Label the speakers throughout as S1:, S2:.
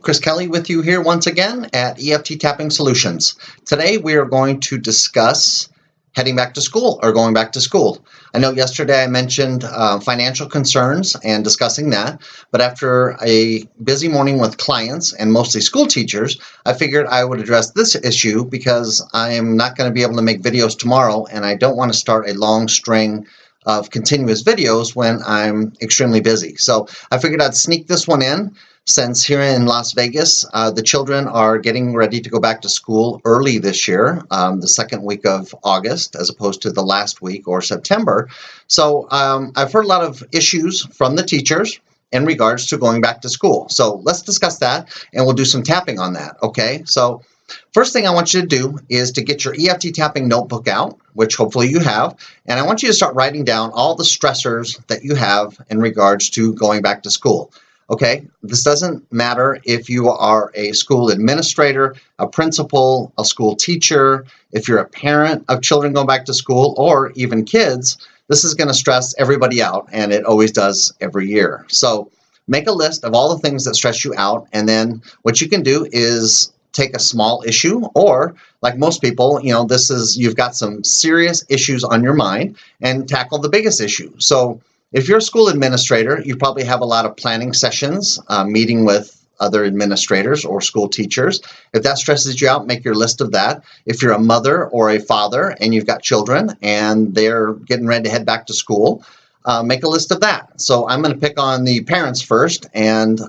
S1: Chris Kelly with you here once again at EFT Tapping Solutions. Today we are going to discuss heading back to school or going back to school. I know yesterday I mentioned financial concerns and discussing that, but after a busy morning with clients and mostly school teachers, I figured I would address this issue because I am not going to be able to make videos tomorrow and I don't want to start a long string of continuous videos when I'm extremely busy. So I figured I'd sneak this one in. Since here in Las Vegas, the children are getting ready to go back to school early this year, the second week of August, as opposed to the last week or September. So I've heard a lot of issues from the teachers in regards to going back to school. So let's discuss that, and we'll do some tapping on that, okay? So first thing I want you to do is to get your EFT tapping notebook out, which hopefully you have, and I want you to start writing down all the stressors that you have in regards to going back to school. Okay, this doesn't matter if you are a school administrator, a principal, a school teacher, if you're a parent of children going back to school, or even kids. This is going to stress everybody out, and it always does every year. So make a list of all the things that stress you out, and then what you can do is take a small issue, or like most people, you've got some serious issues on your mind, and tackle the biggest issue. So if you're a school administrator, you probably have a lot of planning sessions, meeting with other administrators or school teachers. If that stresses you out, make your list of that. If you're a mother or a father and you've got children and they're getting ready to head back to school, make a list of that. So I'm going to pick on the parents first. And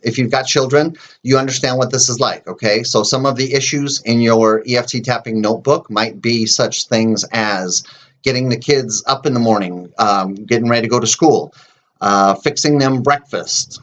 S1: if you've got children, you understand what this is like, okay? So some of the issues in your EFT tapping notebook might be such things as getting the kids up in the morning, getting ready to go to school, fixing them breakfast.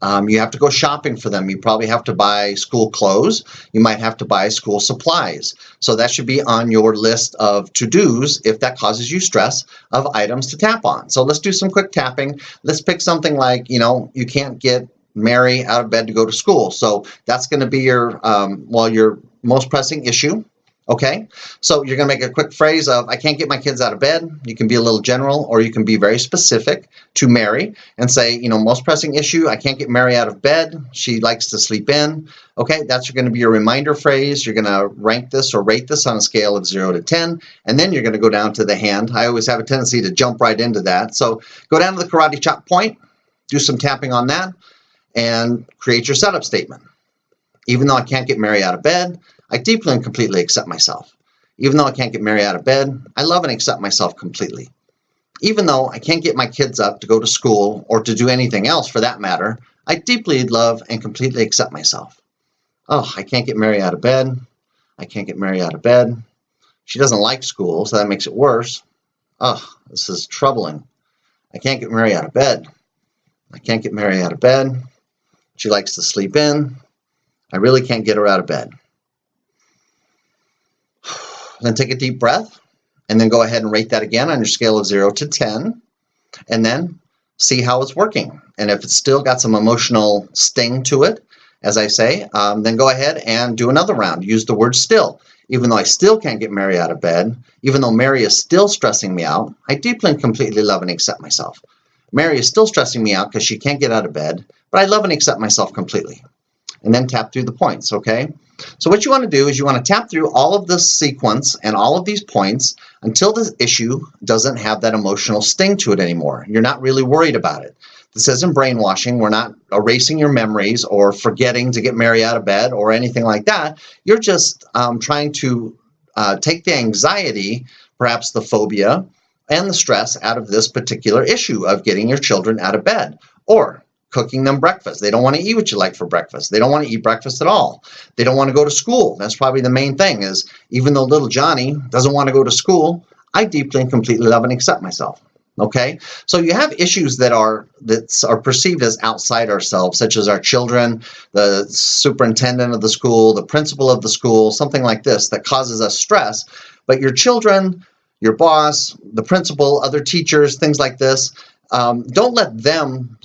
S1: You have to go shopping for them. You probably have to buy school clothes. You might have to buy school supplies. So that should be on your list of to-dos if that causes you stress of items to tap on. So let's do some quick tapping. Let's pick something like, you can't get Mary out of bed to go to school. So that's going to be your most pressing issue. Okay, so you're going to make a quick phrase of, I can't get my kids out of bed. You can be a little general, or you can be very specific to Mary and say, most pressing issue, I can't get Mary out of bed. She likes to sleep in. Okay, that's going to be your reminder phrase. You're going to rank this or rate this on a scale of 0 to 10, and then you're going to go down to the hand. I always have a tendency to jump right into that. So go down to the karate chop point, do some tapping on that, and create your setup statement. Even though I can't get Mary out of bed, I deeply and completely accept myself. Even though I can't get Mary out of bed, I love and accept myself completely. Even though I can't get my kids up to go to school or to do anything else for that matter, I deeply love and completely accept myself. Oh, I can't get Mary out of bed. I can't get Mary out of bed. She doesn't like school, so that makes it worse. Oh, this is troubling. I can't get Mary out of bed. I can't get Mary out of bed. She likes to sleep in. I really can't get her out of bed. Then take a deep breath, and then go ahead and rate that again on your scale of 0 to 10, and then see how it's working. And if it's still got some emotional sting to it, as I say, then go ahead and do another round. Use the word still. Even though I still can't get Mary out of bed, even though Mary is still stressing me out, I deeply and completely love and accept myself. Mary is still stressing me out because she can't get out of bed, but I love and accept myself completely. And then tap through the points, okay? So what you want to do is you want to tap through all of this sequence and all of these points until the issue doesn't have that emotional sting to it anymore. You're not really worried about it. This isn't brainwashing. We're not erasing your memories or forgetting to get Mary out of bed or anything like that. You're just trying to take the anxiety, perhaps the phobia, and the stress out of this particular issue of getting your children out of bed, or cooking them breakfast. They don't want to eat what you like for breakfast. They don't want to eat breakfast at all. They don't want to go to school. That's probably the main thing, is even though little Johnny doesn't want to go to school, I deeply and completely love and accept myself. Okay, so you have issues that are perceived as outside ourselves, such as our children, the superintendent of the school, the principal of the school, something like this that causes us stress. But your children, your boss, the principal, other teachers, things like this, don't let them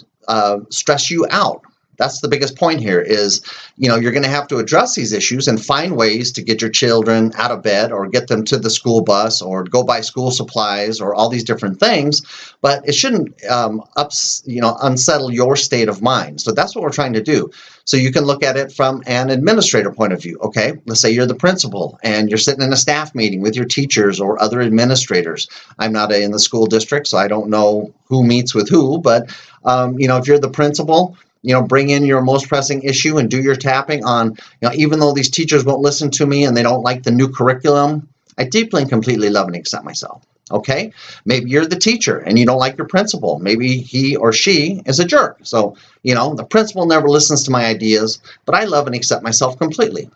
S1: stress you out. That's the biggest point here is, you're going to have to address these issues and find ways to get your children out of bed or get them to the school bus or go buy school supplies or all these different things. But it shouldn't unsettle your state of mind. So that's what we're trying to do. So you can look at it from an administrator point of view. Okay, let's say you're the principal and you're sitting in a staff meeting with your teachers or other administrators. I'm not in the school district, so I don't know who meets with who, but if you're the principal, bring in your most pressing issue and do your tapping on, even though these teachers won't listen to me and they don't like the new curriculum, I deeply and completely love and accept myself. Okay, maybe you're the teacher and you don't like your principal. Maybe he or she is a jerk. So, the principal never listens to my ideas, but I love and accept myself completely.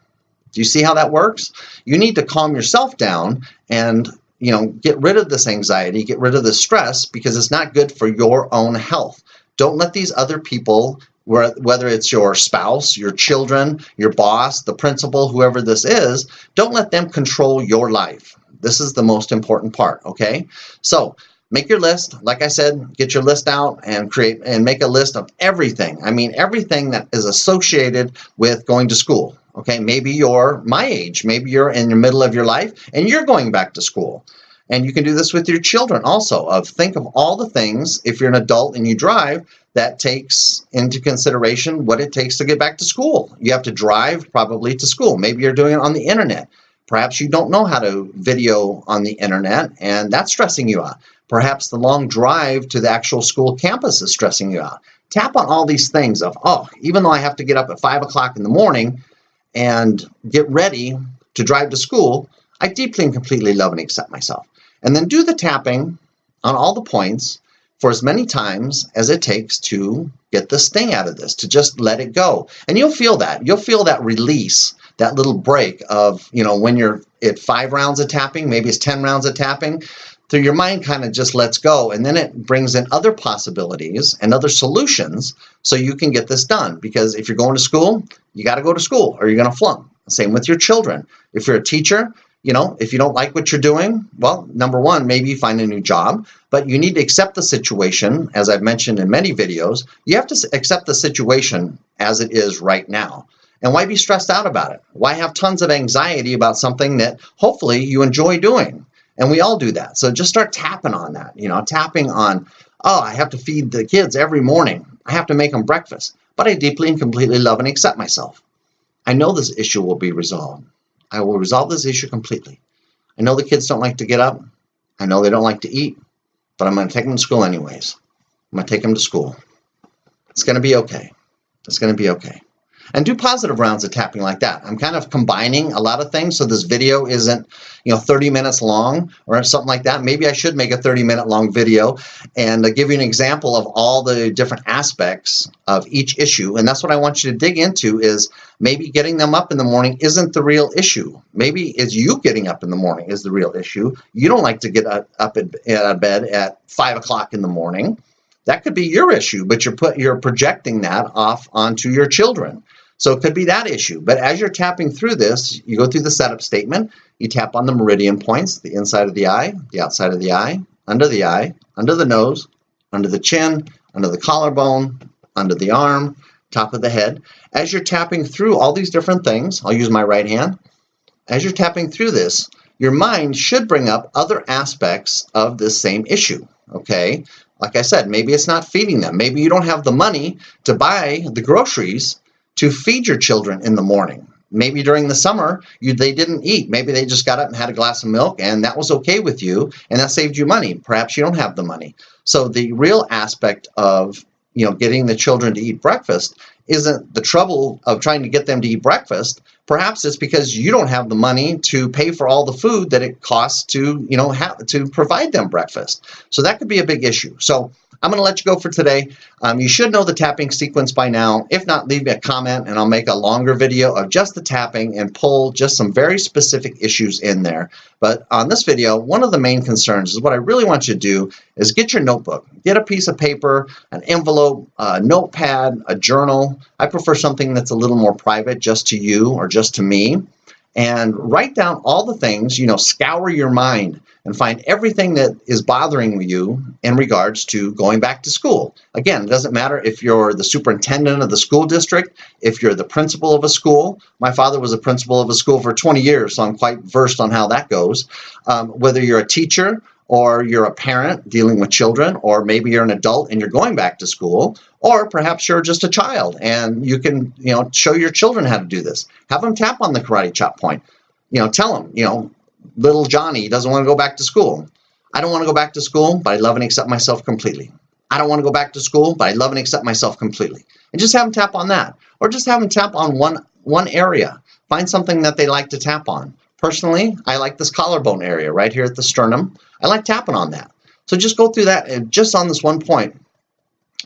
S1: Do you see how that works? You need to calm yourself down and, get rid of this anxiety, get rid of this stress, because it's not good for your own health. Don't let these other people, whether it's your spouse, your children, your boss, the principal, whoever this is, don't let them control your life. This is the most important part, okay? So make your list. Like I said, get your list out and make a list of everything. I mean, everything that is associated with going to school, okay? Maybe you're my age. Maybe you're in the middle of your life and you're going back to school. And you can do this with your children also, think of all the things, if you're an adult and you drive, that takes into consideration what it takes to get back to school. You have to drive probably to school. Maybe you're doing it on the internet. Perhaps you don't know how to video on the internet, and that's stressing you out. Perhaps the long drive to the actual school campus is stressing you out. Tap on all these things of, even though I have to get up at 5 o'clock in the morning and get ready to drive to school, I deeply and completely love and accept myself. And then do the tapping on all the points for as many times as it takes to get the sting out of this, to just let it go. And you'll feel that. You'll feel that release, that little break of, when you're at 5 rounds of tapping, maybe it's 10 rounds of tapping, so your mind kind of just lets go, and then it brings in other possibilities and other solutions so you can get this done. Because if you're going to school, you got to go to school or you're going to flunk. Same with your children. If you're a teacher, if you don't like what you're doing, well, number one, maybe you find a new job, but you need to accept the situation. As I've mentioned in many videos, you have to accept the situation as it is right now. And why be stressed out about it? Why have tons of anxiety about something that hopefully you enjoy doing? And we all do that. So just start tapping on that, tapping on, I have to feed the kids every morning. I have to make them breakfast, but I deeply and completely love and accept myself. I know this issue will be resolved. I will resolve this issue completely. I know the kids don't like to get up. I know they don't like to eat, but I'm going to take them to school anyways. I'm going to take them to school. It's going to be okay. It's going to be okay. And do positive rounds of tapping like that. I'm kind of combining a lot of things so this video isn't 30 minutes long or something like that. Maybe I should make a 30-minute long video and give you an example of all the different aspects of each issue. And that's what I want you to dig into, is maybe getting them up in the morning isn't the real issue. Maybe it's you getting up in the morning is the real issue. You don't like to get up out of bed at 5 o'clock in the morning. That could be your issue, but you're projecting that off onto your children. So it could be that issue. But as you're tapping through this, you go through the setup statement, you tap on the meridian points, the inside of the eye, the outside of the eye, under the nose, under the chin, under the collarbone, under the arm, top of the head. As you're tapping through all these different things, I'll use my right hand. As you're tapping through this, your mind should bring up other aspects of this same issue, okay? Like I said, maybe it's not feeding them. Maybe you don't have the money to buy the groceries to feed your children in the morning. Maybe during the summer, they didn't eat. Maybe they just got up and had a glass of milk, and that was okay with you, and that saved you money. Perhaps you don't have the money. So the real aspect of getting the children to eat breakfast isn't the trouble of trying to get them to eat breakfast. Perhaps it's because you don't have the money to pay for all the food that it costs to to provide them breakfast. So that could be a big issue. So I'm going to let you go for today. You should know the tapping sequence by now. If not, leave me a comment and I'll make a longer video of just the tapping and pull just some very specific issues in there. But on this video, one of the main concerns is what I really want you to do is get your notebook. Get a piece of paper, an envelope, a notepad, a journal. I prefer something that's a little more private just to you or just to me. and write down all the things, scour your mind and find everything that is bothering you in regards to going back to school. Again, it doesn't matter if you're the superintendent of the school district, if you're the principal of a school. My father was a principal of a school for 20 years, so I'm quite versed on how that goes. Whether you're a teacher or you're a parent dealing with children, or maybe you're an adult and you're going back to school, or perhaps you're just a child and you can, show your children how to do this. Have them tap on the karate chop point. Tell them, little Johnny doesn't want to go back to school. I don't want to go back to school, but I love and accept myself completely. I don't want to go back to school, but I love and accept myself completely. And just have them tap on that, or just have them tap on one area. Find something that they like to tap on. Personally, I like this collarbone area right here at the sternum. I like tapping on that. So just go through that and just on this one point.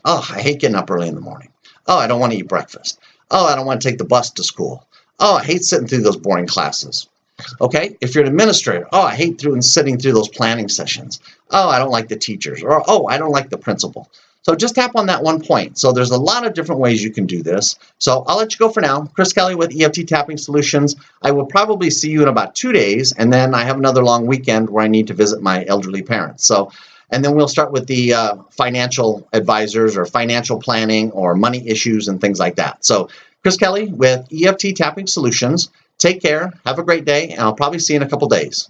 S1: Oh, I hate getting up early in the morning. Oh, I don't want to eat breakfast. Oh, I don't want to take the bus to school. Oh, I hate sitting through those boring classes. Okay, if you're an administrator, oh, I hate sitting through those planning sessions. Oh, I don't like the teachers. Or, oh, I don't like the principal. So just tap on that one point. So there's a lot of different ways you can do this. So I'll let you go for now. Chris Kelly with EFT Tapping Solutions. I will probably see you in about 2 days, and then I have another long weekend where I need to visit my elderly parents. So, and then we'll start with the financial advisors or financial planning or money issues and things like that. So Chris Kelly with EFT Tapping Solutions. Take care. Have a great day, and I'll probably see you in a couple days.